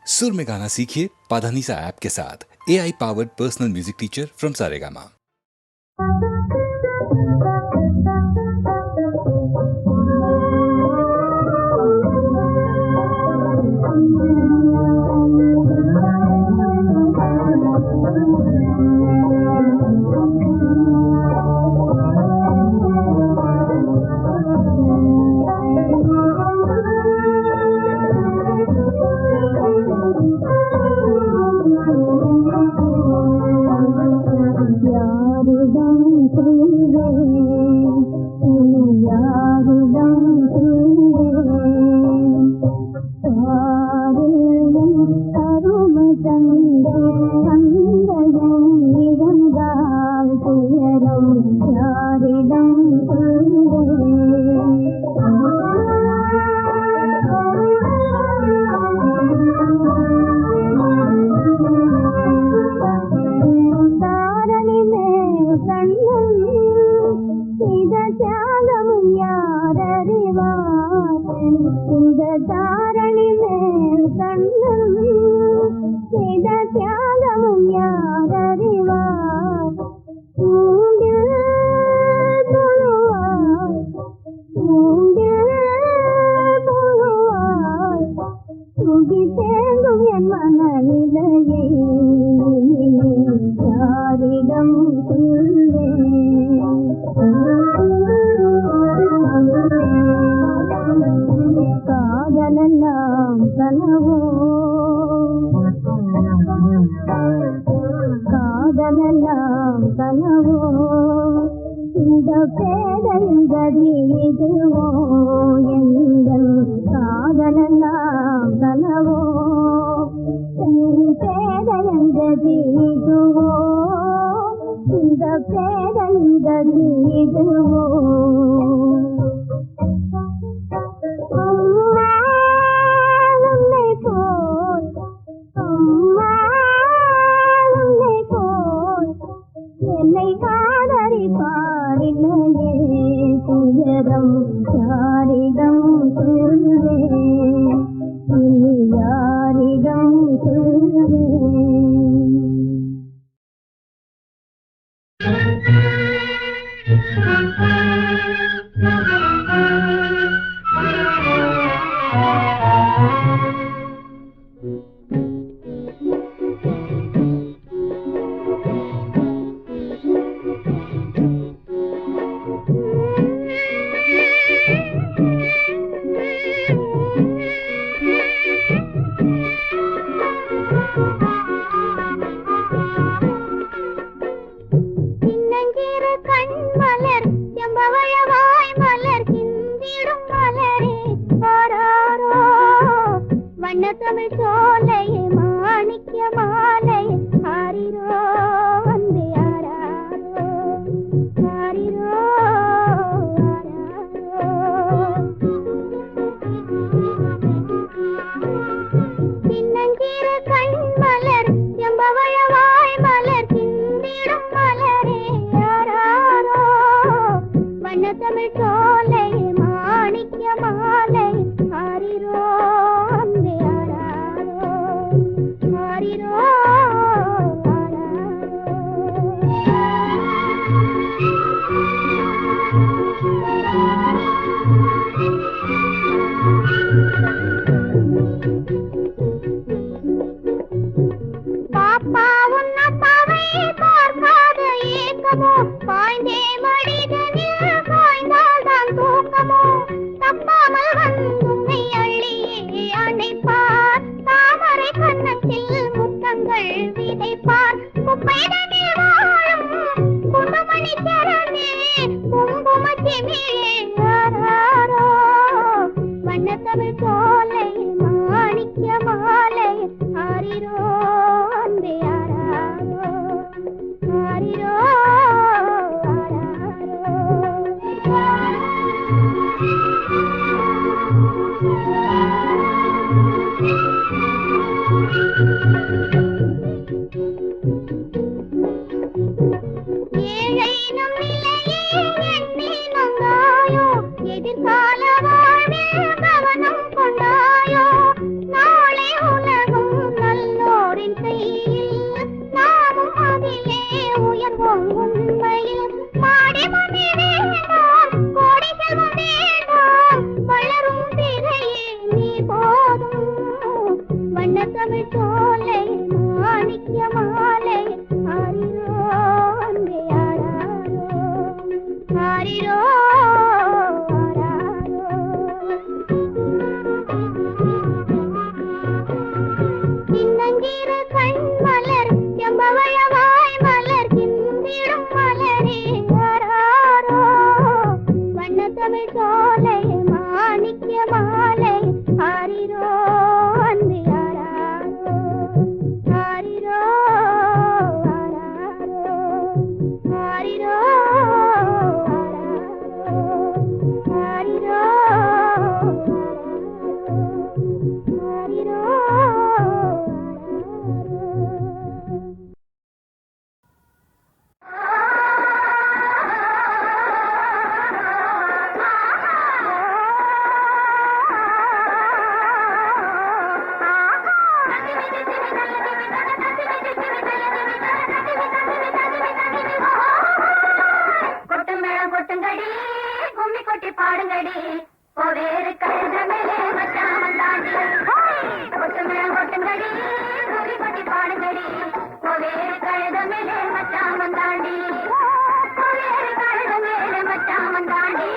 सुर में गाना सीखिए पाधानीसा ऐप के साथ। AI powered personal music teacher from Saregama. எதிர்கால வாழ்வில் கவனம் கொண்டாயோ, நாளை உலகம் தமிழ் சோலை மாணிக்க மாலை ஆரிரோ அன்பே ஆராரோ ஆரிரோ சின்னஞ்சிறு கண் மலர் செம்பவழவாய் மலர் சிந்திடும் மலரே ஆராரோ வண்ண தமிழ் சோலை மாணிக்க மாலை ஆரிரோ அன்பே ஆராரோ ஆரிரோ ஆராரோ ஆரிரோ ஆரிரோ ஆரிரோ கொட்டுங்கடி கும்மி கொட்டி பாடுங்கடி வேறு கழுத மேலே மச்சான் வந்தாண்டி கொட்டுங்கடி கும்மி கொட்டி பாடுங்கடி வேறு கழுத மேலே மச்சான் வந்தாண்டி வேறு கழுத மேலே மச்சான் வந்தாண்டி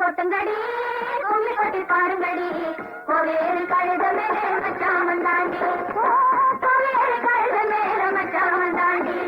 கொட்டுங்கடி கும்மி கொட்டி பாடுங்கடி வேறு கழுத மேலே மச்சான் வந்தாண்டி வேறு கழுத மேலே மச்சான் வந்தாண்டி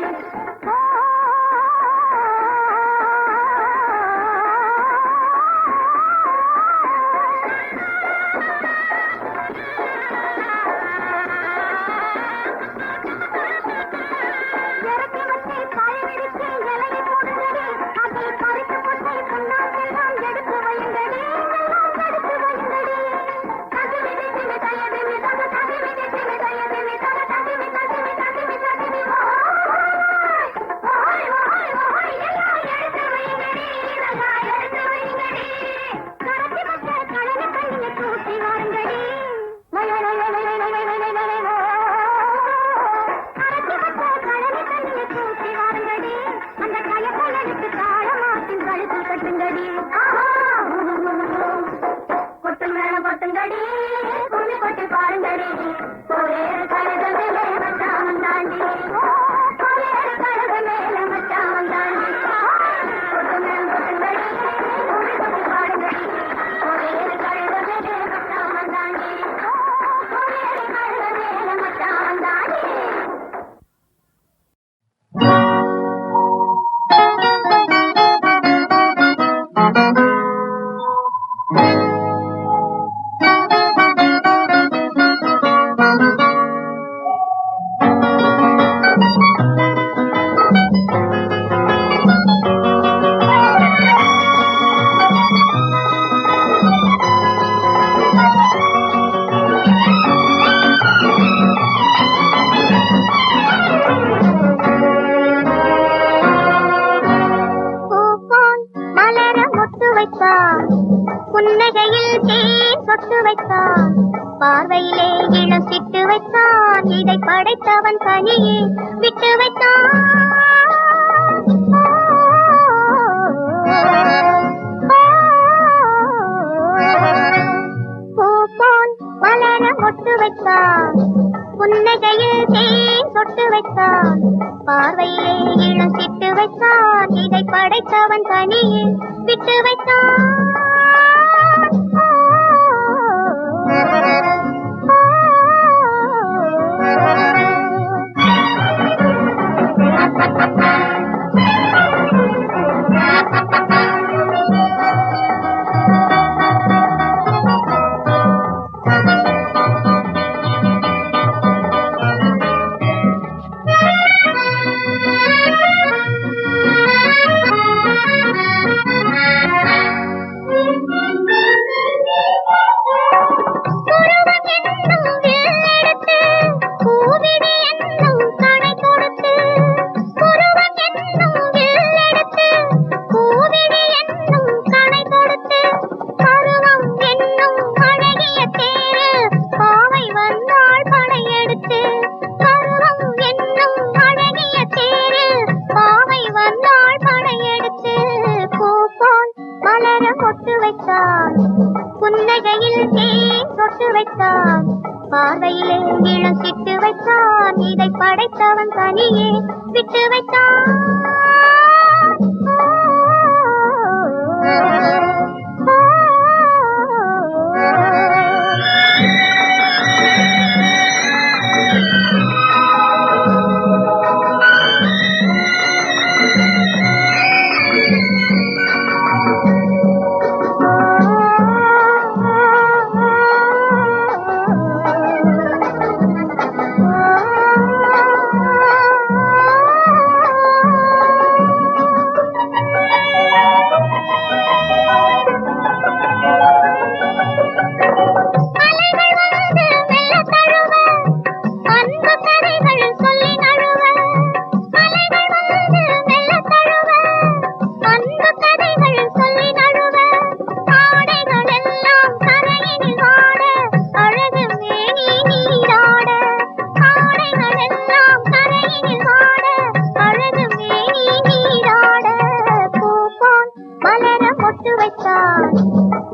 கொட்டுங்கடி கும்மி கொட்டி பாருங்கடி வேறு கழுத மேலே மச்சான் வந்தாண்டி வேறு கழுத மேலே மச்சான் வந்தாண்டி கொட்டுங்கடி கும்மி கொட்டி பாருங்கடி வேறு கழுத மேலே மச்சான் வந்தாண்டி வேறு கழுத மேலே மச்சான் வந்தாண்டி புன்னகையில் தேன் சொட்டு வைத்தான் பார்வையிலே இளம் சிட்டு வைத்தான் இதை படைத்தவன் தனியே விட்டு வைத்தான் பூப்போன் மலர மொட்டு வைத்தான் புன்னகையில் தேன் சொட்டு வைத்தான் பார்வையிலே இளம் சிட்டு வைத்தான் இதை படைத்தவன் தனியே விட்டு வைத்தான் வைத்தான், புன்னகையில் தேன் சொட்டு வைத்தான், பார்வையிலே இளம் சிட்டு வைத்தான், இதை படைத்தவன் தனியே விட்டு வைத்தான்.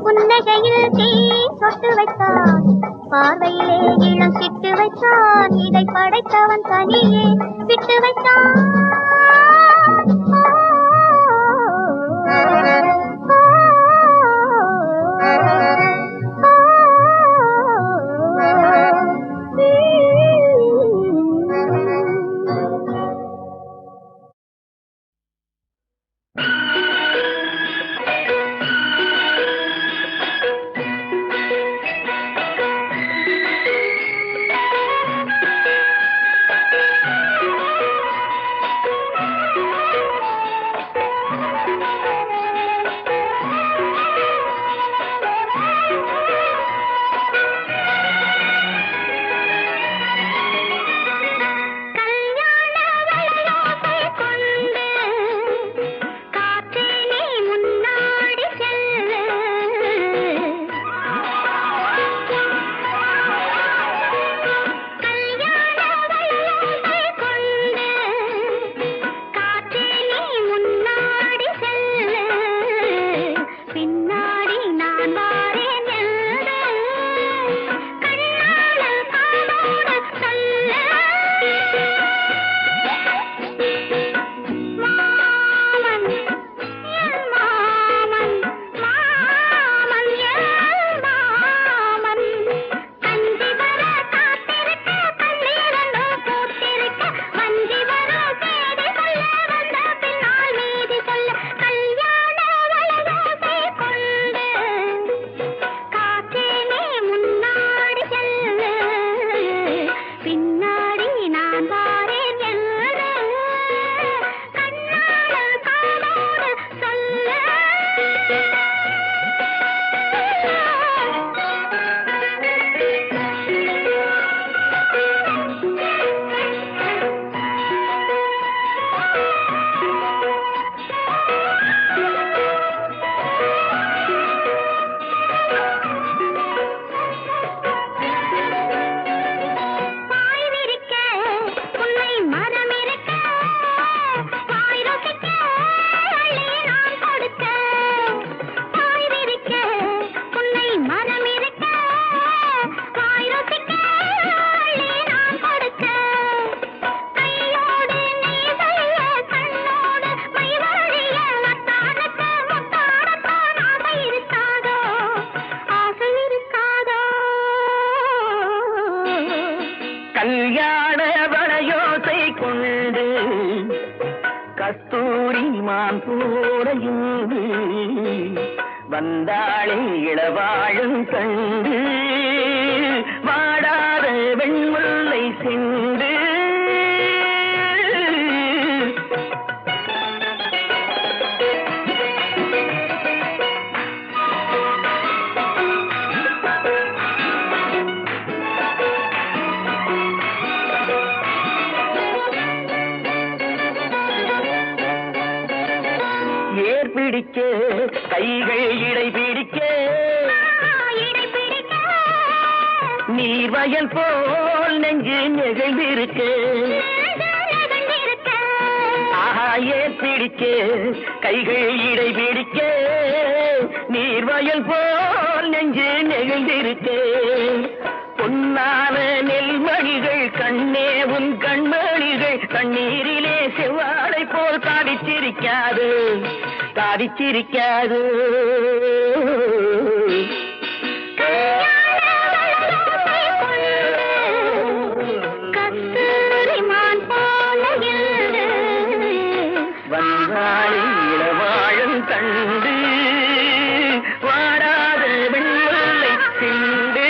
புன்னகையில் தேன் சொட்டு வைத்தான், பார்வையிலே இளம் சிட்டு வைத்தான், இதை படைத்தவன் தனியே விட்டு வைத்தான். கல்யாண வளையோசை கொண்டு கஸ்தூரி மான் போடையுண்டு வந்தாளே இளவாழும் கண்டு வாடாத வெண்முல்லை சென்று பிடிக்க கைகள் இடை பிடிக்க நீர் வயல் போல் நெஞ்சு நெகிழ்ந்திருக்க ஆஹா ஏர் பிடிக்க கைகள் இடை பிடிக்க நீர்வயல் போல் நெஞ்சு நெகிழ்ந்திருக்கே பொன்னான நெல்மணிகள் கண்ணே உன் கண்மணிகள் கண்ணீரிலே செவ்வாழை போல் தாடிச்சிருக்காது தாடிச்சிருக்காது வந்தாளி இளவாழும் தண்டு வாடாத வெண்முல்லை சிந்து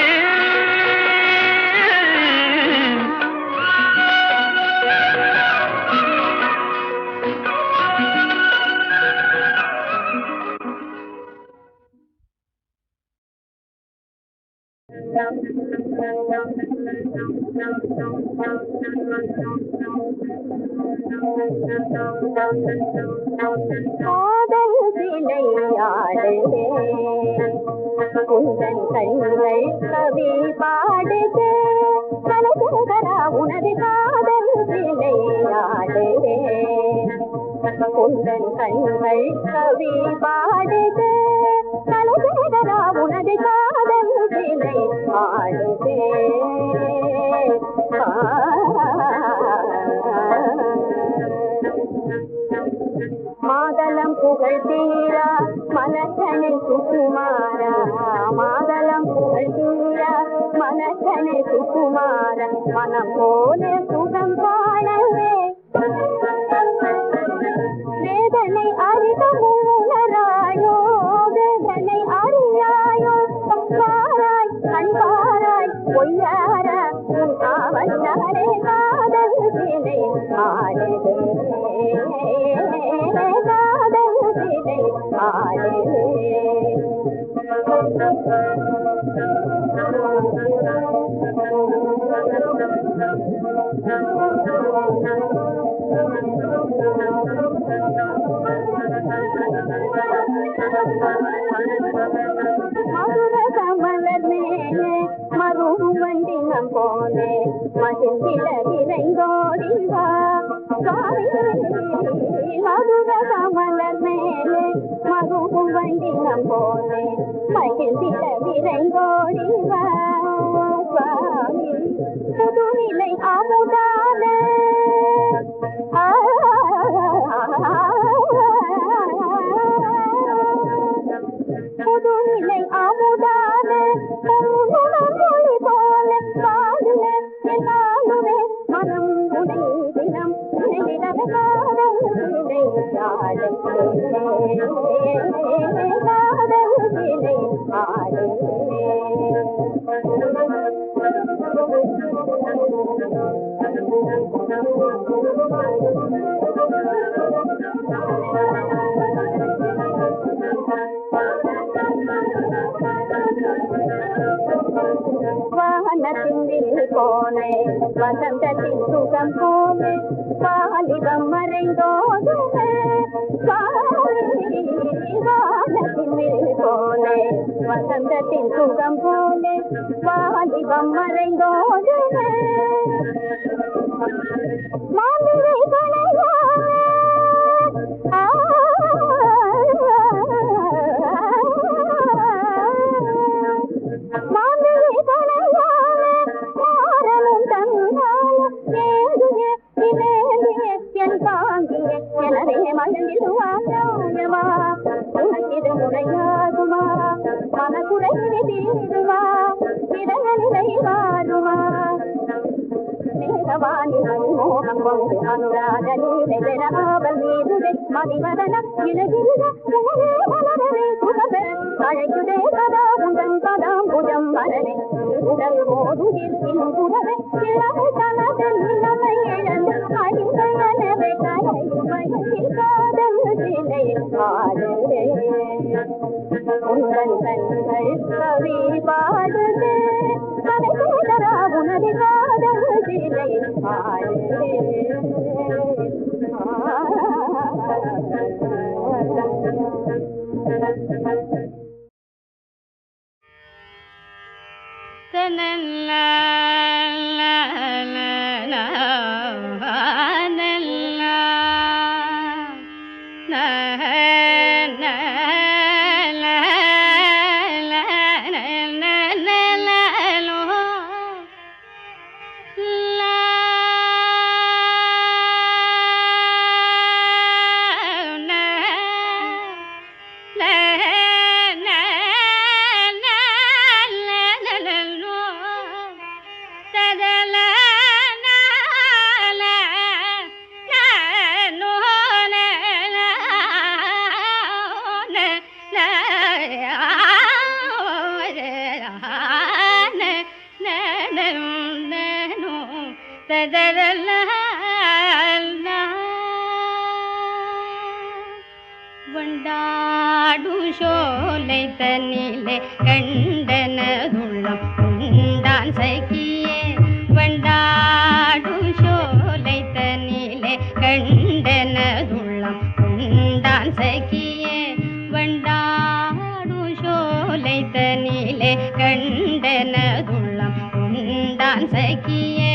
காதல் விளையாடுதே குந்தன் கண்கள் கவி பாடுதே கலகரா உனது காதல் விளையாடுதே குந்தன் கண்கள் கவி பாடுதே கலகரா உனது காதல் விளையாடுதே மாதளம் புகழ் தீரா மனக்கனை சுகுமாரா மாதளம் புகழ் தீரா மனக்கனை சுகுமாரா மனம் போல சுகம் காணவே வேதனை அறிதமுணராயோ வேதனை அறியாயோ பாராய் கண்பாராய் பொய்யார உன் காவலாரே காதல் வினை ஆடுதே காதல் வினை ஆடுதே மதுர கமலர் மேலே மருவும் வண்டினம் போலே மகிழ்ந்திட விரைந்தோடிவா மதுர கமலர் மேலே மருவும் வண்டினம் போலே மகிழ்ந்திட விரைந்தோடிவா சுவாமி புதுநிலை அமுதானே புதுநிலை அமுதானே மொழி போல பாடுவே நாளுவே மனம் உடை தினம் நிலவ காதல் விலை காதல் விலை வானத்தின் வில் போனே வசந்தத்தின் சுகம் போமே வாலிபம் மறைந்தோடுமே வானத்தின் வில் போனே வசந்தத்தின் சுகம் போலே வாலிபம் மறைந்தோடுமே மாந்திரை கலையாமே மாந்திரை கலையாமே மாறலும் தந்தாலும் ஏதுவே இலேலியே என் தாங்கியே எனவே மகிழ்ந்திடுவா நியாயமா உனக்கிது முறையாகுமா மனக்குறையினை தீருமா இடங்களிலை மாறுமா மோகம் கொண்டு அனுராக நீலை பெறாமல் மீதுவே மதிவதன இழகிருக மலரவே சுகவே அழைக்குதே கதா உந்தன் கதாம் புஜம் மலரே உடல் மோதுகில் இன்புடவே இளமை கனவில் இளமை இழந்து அழிந்த எனவே கரையும் மயத்தில் காதல் சிலை ஆடுதே உந்தன் கண்கள் கவி பாடுதே கதை கேட்டரா உனது காதல் சிலை ஆடுதே வண்டாடும் சோலை தன்னிலே கண்டனதுள்ளம் உண்டான் சகியே வண்டாடும் சோலை தன்னிலே கண்டனதுள்ளம் உண்டான் சகியே வண்டாடும் சோலை தன்னிலே கண்டனதுள்ளம் உண்டான் சகியே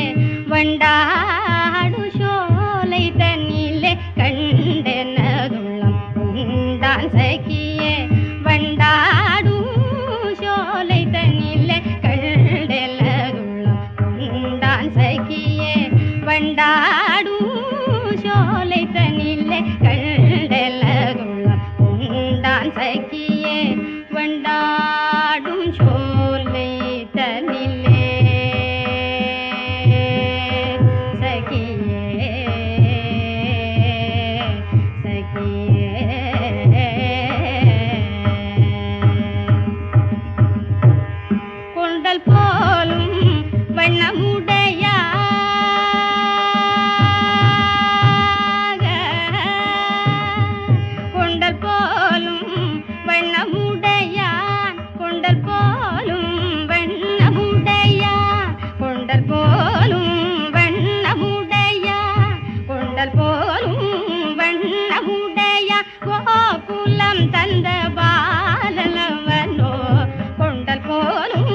வண்டாடு சோலை தன்னிலே கண்டனதுள்ளம் உண்டான் சகியே வண்டாடு சோலை தன்னிலே கண்டனதுள்ளம் உண்டான் சகியே வண்டாடு சோலை தன்னிலே கண்டனதுள்ளம் உண்டான் சகியே வண்டாடும் சோலை தன்னிலே கொண்டல் போலும் வண்ணமுடையா கொண்டல் போலும் வண்ணமுடையான் கொண்டல் போலும் வண்ணமுடையான் கொண்டல் போலும் வண்ணமுடையான் கொண்டல் போலும் வண்ணமுடையான் கோகுலம் தந்த பாலனவனோ கொண்டல் போலும்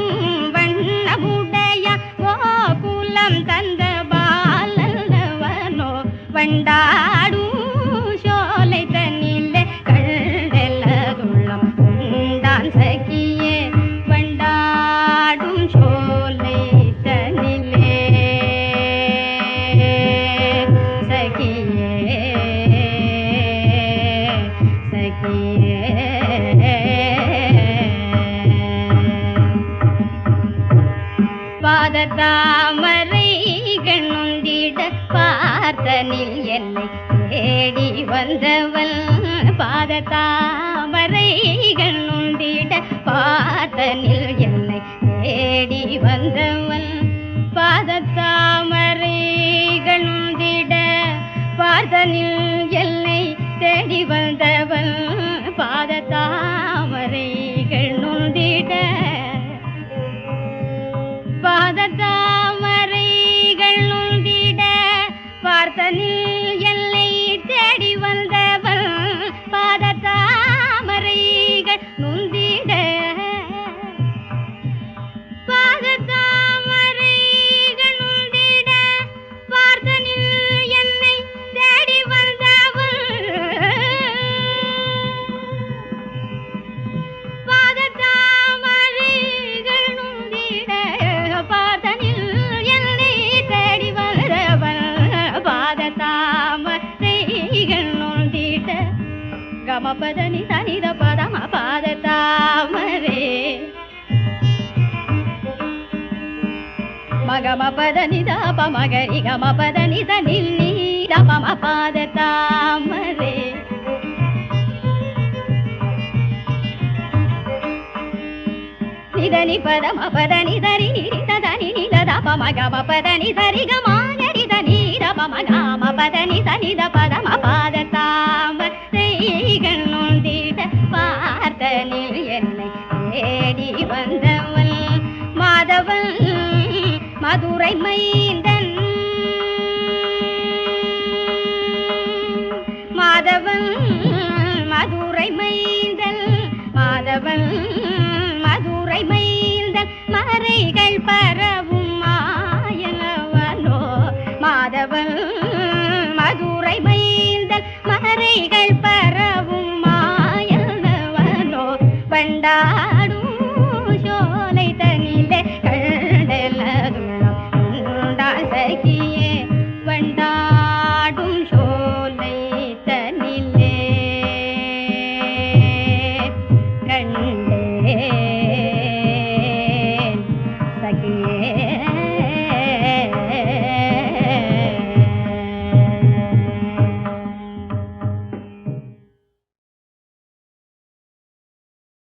வண்ணமுடையான் கோகுலம் தந்த பாலனவனோ வண்டாடும் சோலை தன்னிலே கண்டெல்லதுள்ளம் உண்டான் சகியே வண்டாடும் சோலை தன்னிலே சகியே சகியே பாதத்தாமரை கண்ணுந்திட பார்த்தனில் என்னை தேடி வந்தவள் பாதத்தாமரை கண்ணுந்திட பார்த்தனில் என்னை தேடி வந்தவள் பாதத்தாமரை கண்ணுந்திட பார்த்தனில் என்னை தேடி வந்தவள் பாதத்தாமரை கண்ணுந்திட பாதத்தாமரைகள் நுந்திட பார்த்தனில் எல்லை தேடி வந்தவள் பாதத்தாமரைகள் நுந்திட பாதத்தாமரைகள் நுந்திட பார்த்தனில் என்னை தேடி வந்தவள் பாதத்தாமரைகள் நுந்திட பார்த்தனில் என்னை தேடி வந்தவள் பாதத்தாமரைகள் நுந்திட கமபதனி தனித பதம பாதத்தாமரே மகம பதனி தப மகரி கம பதனி தனில் நீ தபம பாதத்தாமரே నిదని పదమ పదని ధరి నిరిదని నిలద పమ గమ పదని ధరి గమానరి దని రపమ గమ పదని తనిద పదమ పాదతామ கைகண்ணுண்டிட பார்த்தனில் என்னை தேடி வந்தவள் மாதவன் மதுரை மைந்தன் மாதவன் மதுரை மைந்தன் மாதவன் மதுரை மைந்தன் மறைகள் பரவும் மாயனவனோ மாதவன் மதுரை மைந்தன் மறைகள் பரவும் மாயனவனோ பண்டா